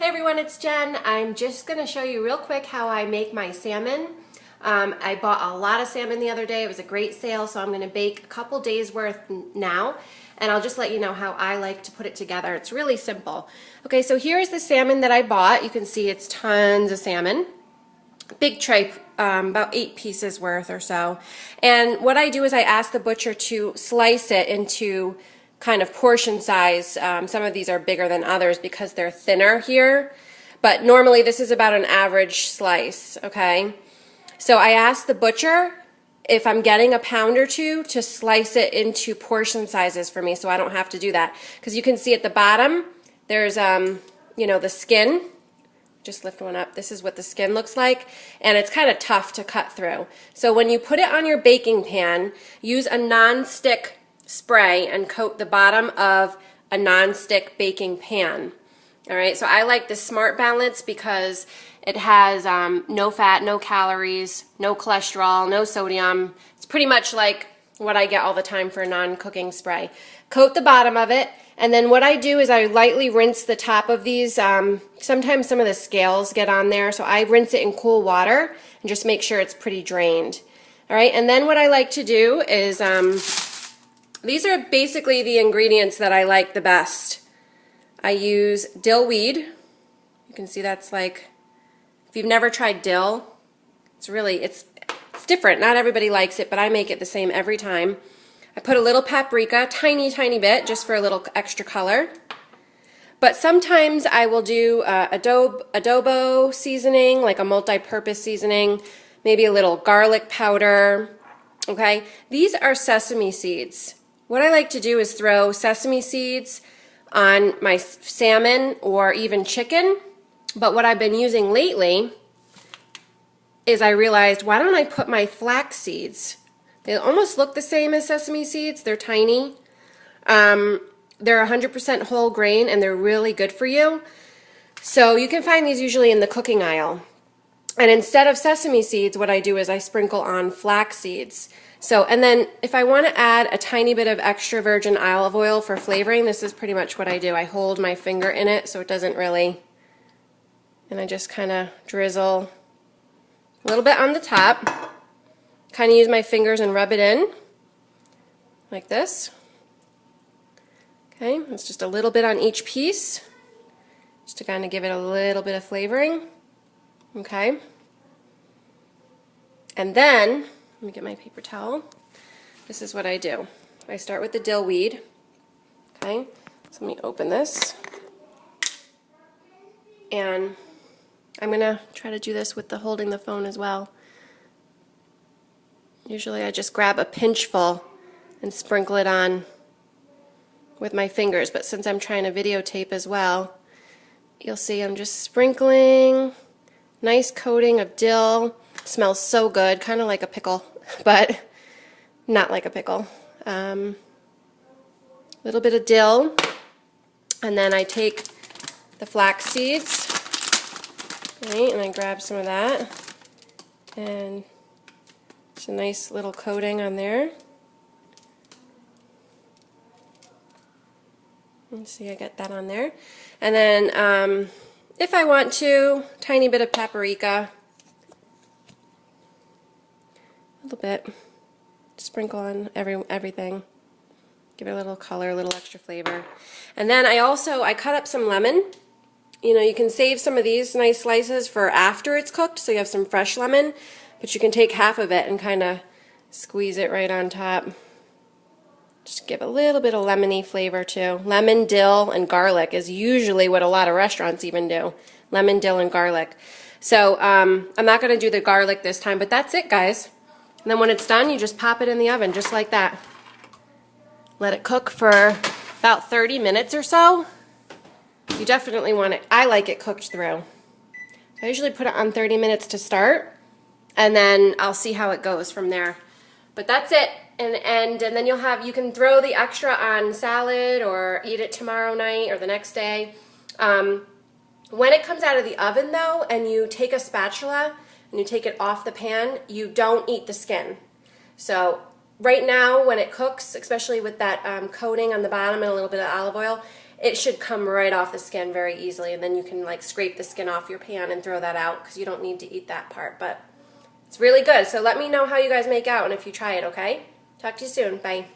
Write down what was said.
Hey everyone, it's Jen. I'm just going to show you real quick how I make my salmon. I bought a lot of salmon the other day. It was a great sale, so I'm going to bake a couple days worth now, and I'll just let you know how I like to put it together. It's really simple. Okay, so here's the salmon that I bought. You can see it's tons of salmon. Big tray, about 8 pieces worth or so. And what I do is I ask the butcher to slice it into kind of portion size. Some of these are bigger than others because they're thinner here, but normally this is about an average slice, okay? So I asked the butcher if I'm getting a pound or two to slice it into portion sizes for me so I don't have to do that. Because you can see at the bottom, there's, you know, the skin. Just lift one up. This is what the skin looks like, and it's kind of tough to cut through. So when you put it on your baking pan, use a non-stick spray and coat the bottom of a non-stick baking pan. All right, so I like the Smart Balance because it has no fat, no calories, no cholesterol, no sodium. It's pretty much like what I get all the time for non-cooking spray. Coat the bottom of it, and then what I do is I lightly rinse the top of these. Sometimes some of the scales get on there, so I rinse it in cool water and just make sure it's pretty drained. All right, and then what I like to do is these are basically the ingredients that I like the best. I use dill weed. You can see that's like, if you've never tried dill, it's different. Not everybody likes it, but I make it the same every time. I put a little paprika, tiny bit, just for a little extra color. But sometimes I will do adobo seasoning, like a multi-purpose seasoning, maybe a little garlic powder, okay? These are sesame seeds. What I like to do is throw sesame seeds on my salmon or even chicken, but what I've been using lately is I realized, why don't I put my flax seeds? They almost look the same as sesame seeds. They're tiny. They're 100% whole grain, and they're really good for you. So you can find these usually in the cooking aisle. And instead of sesame seeds, what I do is I sprinkle on flax seeds. So, and then if I want to add a tiny bit of extra virgin olive oil for flavoring, this is pretty much what I do. I hold my finger in it so it doesn't really, and I just kind of drizzle a little bit on the top. Kind of use my fingers and rub it in like this. Okay, it's just a little bit on each piece just to kind of give it a little bit of flavoring. Okay, and then let me get my paper towel. This is what I do. I start with the dill weed. Okay, so let me open this. And I'm going to try to do this with the holding the phone as well. Usually I just grab a pinchful and sprinkle it on with my fingers, but since I'm trying to videotape as well, you'll see I'm just sprinkling. Nice coating of dill. Smells so good, kind of like a pickle, but not like a pickle. Little bit of dill, and then I take the flax seeds, right, and I grab some of that, and it's a nice little coating on there. Let's see, I get that on there. And then if I want to, tiny bit of paprika, a little bit, sprinkle on everything, give it a little color, a little extra flavor. And then I cut up some lemon. You know, you can save some of these nice slices for after it's cooked, so you have some fresh lemon, but you can take half of it and kind of squeeze it right on top. Just give a little bit of lemony flavor too. Lemon, dill, and garlic is usually what a lot of restaurants even do. Lemon, dill, and garlic. So I'm not going to do the garlic this time, but that's it, guys. And then when it's done, you just pop it in the oven just like that. Let it cook for about 30 minutes or so. You definitely want it. I like it cooked through. I usually put it on 30 minutes to start, and then I'll see how it goes from there. But that's it. And then you can throw the extra on salad or eat it tomorrow night or the next day. When it comes out of the oven though, and you take a spatula and you take it off the pan, you don't eat the skin. So right now when it cooks, especially with that coating on the bottom and a little bit of olive oil, it should come right off the skin very easily, and then you can like scrape the skin off your pan and throw that out because you don't need to eat that part. But it's really good. So let me know how you guys make out and if you try it, okay? Talk to you soon. Bye.